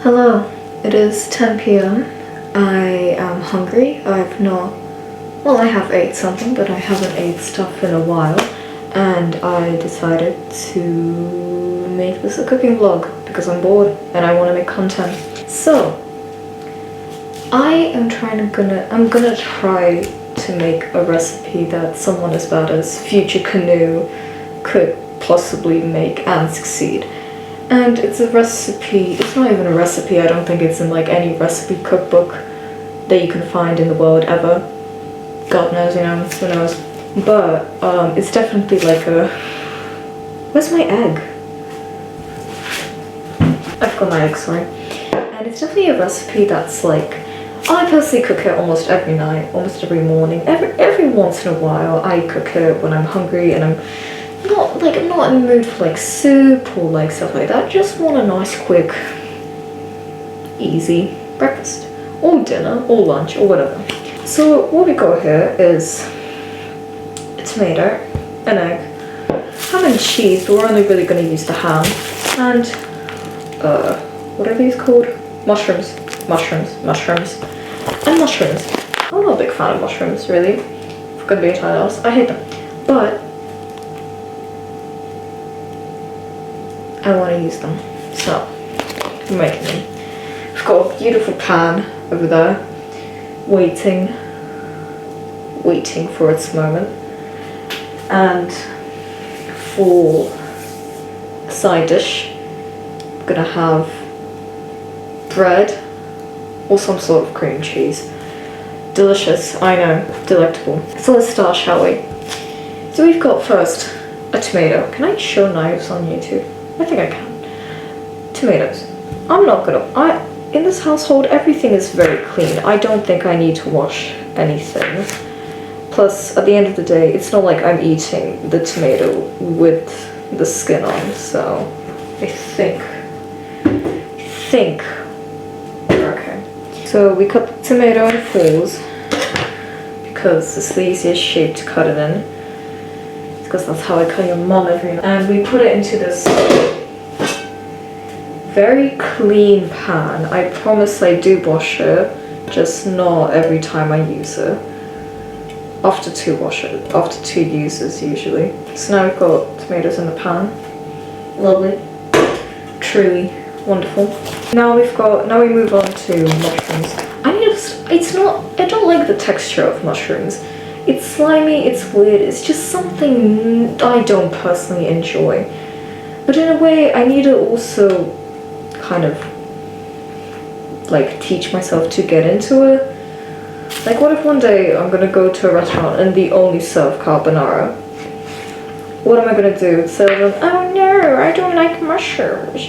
Hello, it is 10 p.m. I am hungry. I have ate something, but I haven't ate stuff in a while. And I decided to make this a cooking vlog because I'm bored and I want to make content. So, I'm gonna try to make a recipe that someone as bad as Future Canoe could possibly make and succeed. And it's a recipe, it's not even a recipe, I don't think it's in like any recipe cookbook that you can find in the world ever. God knows, who knows. But it's definitely like a... Where's my egg? I've got my egg, sorry. And it's definitely a recipe that's like... I personally cook it almost every night, almost every morning. Every once in a while I cook it when I'm hungry and I'm not in the mood for like soup or like stuff like that. Just want a nice, quick, easy breakfast or dinner or lunch or whatever. So what we got here is a tomato, an egg, ham and cheese, but we're only really going to use the ham, and what are these called? Mushrooms. I'm not a big fan of mushrooms, really. If I'm gonna be entirely honest, I hate them. But I want to use them, so I'm making them. We've got a beautiful pan over there, waiting for its moment. And for a side dish, I'm gonna have bread or some sort of cream cheese. Delicious, I know, delectable. So let's start, shall we? So we've got first a tomato. Can I show knives on YouTube? I think I can. Tomatoes. In this household, everything is very clean. I don't think I need to wash anything. Plus, at the end of the day, it's not like I'm eating the tomato with the skin on, so I think we're okay. So we cut the tomato in fours because it's the easiest shape to cut it in. Because that's how I cut your mom every night. And we put it into this very clean pan. I promise I do wash it, just not every time I use it. After two uses usually. So now we've got tomatoes in the pan. Lovely. Truly wonderful. Now we move on to mushrooms. I don't like the texture of mushrooms. It's slimy, it's weird, it's just something I don't personally enjoy. But in a way, I need to also kind of like teach myself to get into it. Like, what if one day I'm gonna go to a restaurant and they only serve carbonara? What am I gonna do? So oh no, I don't like mushrooms.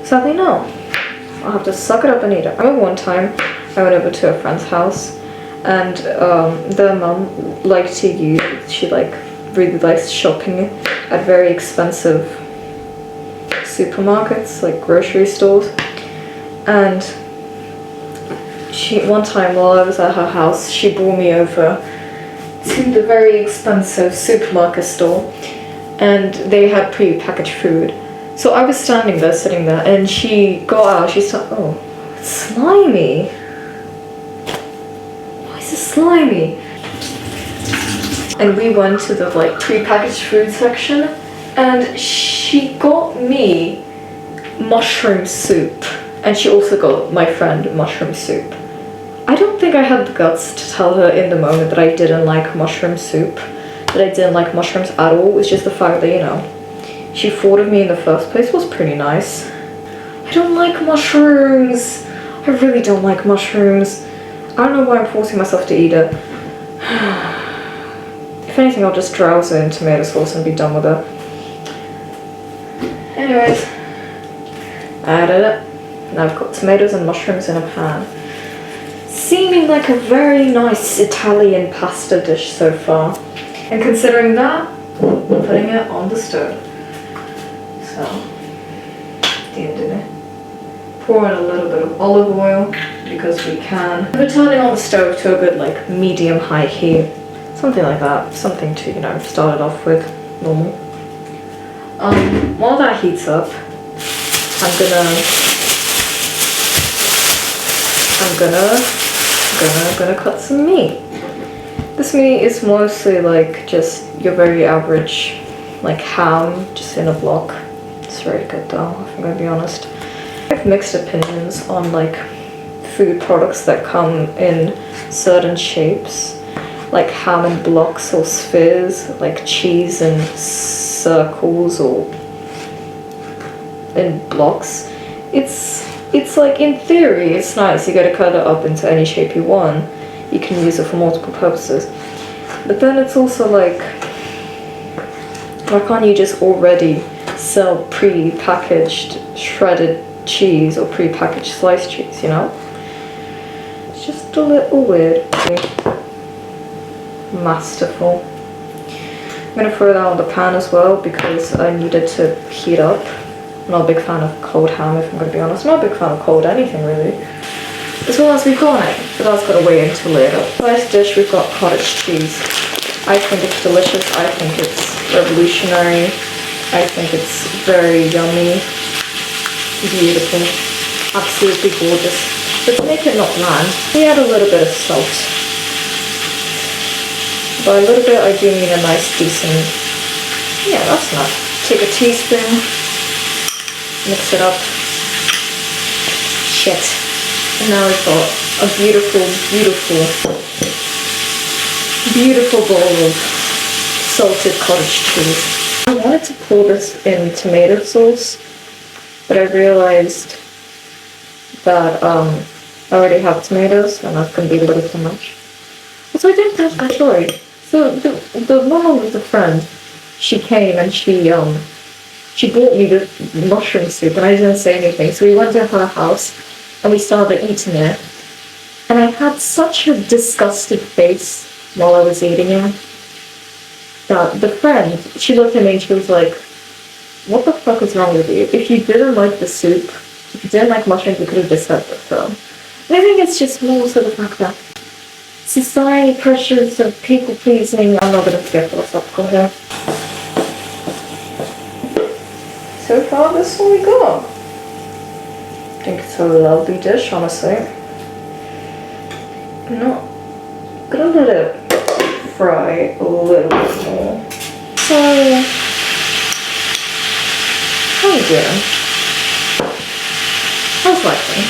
Sadly no. I'll have to suck it up and eat it. I remember one time I went over to a friend's house and their mum really likes shopping at very expensive supermarkets, like grocery stores. And one time while I was at her house, she brought me over to the very expensive supermarket store and they had pre-packaged food. So I was sitting there, and she got out, she started, oh, it's slimy. Why is it slimy? And we went to the like pre-packaged food section, and she got me mushroom soup. And she also got my friend mushroom soup. I don't think I had the guts to tell her in the moment that I didn't like mushroom soup, that I didn't like mushrooms at all. It's just the fact that, she thought of me in the first place was pretty nice. I don't like mushrooms. I really don't like mushrooms. I don't know why I'm forcing myself to eat it. If anything, I'll just drowse it in tomato sauce and be done with it. Anyways, added it. Now I've got tomatoes and mushrooms in a pan. Seeming like a very nice Italian pasta dish so far. And considering that, I'm putting it on the stove. So, pour in a little bit of olive oil because we can. We're turning on the stove to a good like medium-high heat, something like that, something to start it off with normal. While that heats up, I'm gonna I'm gonna cut some meat. This meat is mostly like just your very average like ham, just in a block. It's very good though, if I'm gonna be honest. I have mixed opinions on like food products that come in certain shapes, like ham in blocks or spheres, like cheese in circles or in blocks. It's like, in theory it's nice, you gotta cut it up into any shape you want, you can use it for multiple purposes, but then it's also like, why can't you just already sell pre-packaged shredded cheese or pre-packaged sliced cheese, you know? It's just a little weird. Masterful. I'm gonna throw that on the pan as well because I need it to heat up. I'm not a big fan of cold ham, if I'm gonna be honest. I'm not a big fan of cold anything really. As well as we've got an egg, but that's gotta wait until later. First dish, we've got cottage cheese. I think it's delicious. I think it's revolutionary. I think it's very yummy, beautiful, absolutely gorgeous. But to make it not bland, we add a little bit of salt. By a little bit, I do mean a nice, decent, yeah, that's enough. Take a teaspoon, mix it up. Shit. And now we've got a beautiful, beautiful, beautiful bowl of salted cottage cheese. I wanted to pour this in tomato sauce, but I realized that I already have tomatoes and that's going to be a little too much. So I didn't have that choice. So the mom was a friend. She came and she bought me the mushroom soup and I didn't say anything. So we went to her house and we started eating it. And I had such a disgusted face while I was eating it. The friend, she looked at me and she was like, what the fuck is wrong with you? If you didn't like the soup, if you didn't like mushrooms, you could have just said so. And I think it's just more so the fact that society pressures of people pleasing. I'm not going to get philosophical here. So far, this is what we got. I think it's a lovely dish, honestly. I'm not gonna let it fry a little bit more. So, how you doing? How's life been?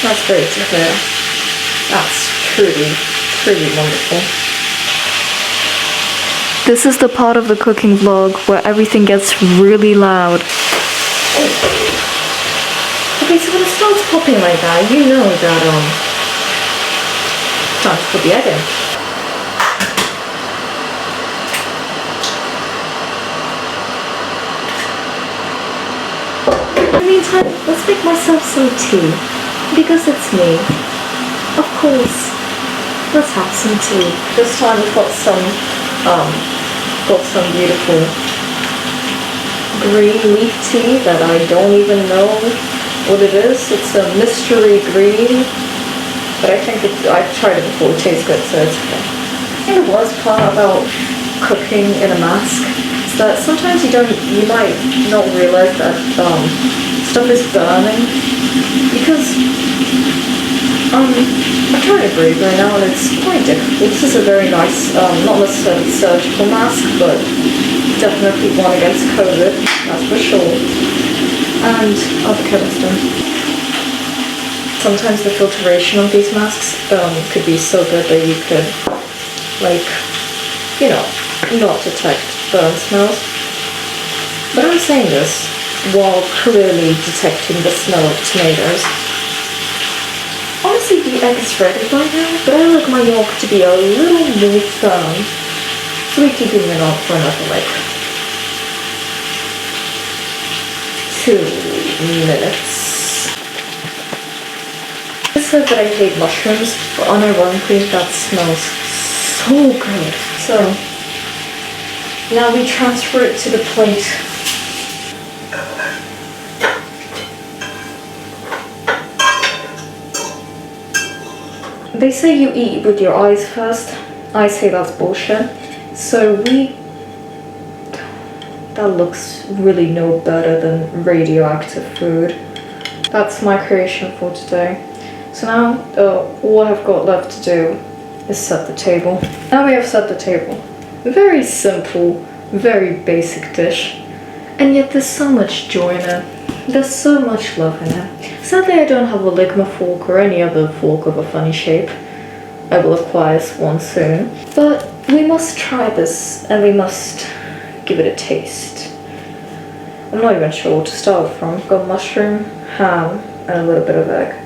That's great to hear. That's truly, truly wonderful. This is the part of the cooking vlog where everything gets really loud. Okay, so when it starts popping like that, you know that, time to put the egg in. In the meantime, let's make myself some tea. Because it's me. Of course. Let's have some tea. This time we've got some beautiful green leaf tea that I don't even know what it is. It's a mystery green. But I think I've tried it before, it tastes good, so it's okay. I think the worst part about cooking in a mask is that sometimes you might not realize that stuff is burning, because I'm trying to breathe right now and it's quite difficult. This is a very nice, not necessarily surgical mask, but definitely one against COVID, that's for sure, and other chemistry. Sometimes the filtration of these masks could be so good that you could, like, you know, not detect burn smells. But I'm saying this while clearly detecting the smell of tomatoes. Honestly, the egg is ready by now, but I like my yolk to be a little more firm. So we're keeping it on for another, like, 2 minutes. I said that I hate mushrooms, but unironically that smells so good. So now we transfer it to the plate. They say you eat with your eyes first. I say that's bullshit. So that looks really no better than radioactive food. that's my creation for today. So now all I've got left to do is set the table. Now we have set the table. Very simple, very basic dish. And yet there's so much joy in it. There's so much love in it. Sadly I don't have a Ligma fork or any other fork of a funny shape. I will acquire one soon. But we must try this and we must give it a taste. I'm not even sure what to start from. I've got mushroom, ham, and a little bit of egg.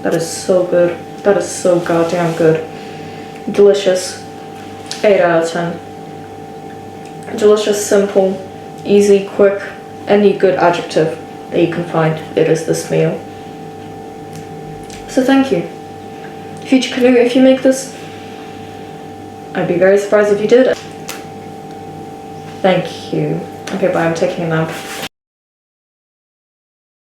That is so good. That is so goddamn good. Delicious. 8 out of 10. Delicious, simple, easy, quick, any good adjective that you can find. It is this meal. So thank you. Future Canoe, if you make this, I'd be very surprised if you did. Thank you. Okay, bye, I'm taking a nap.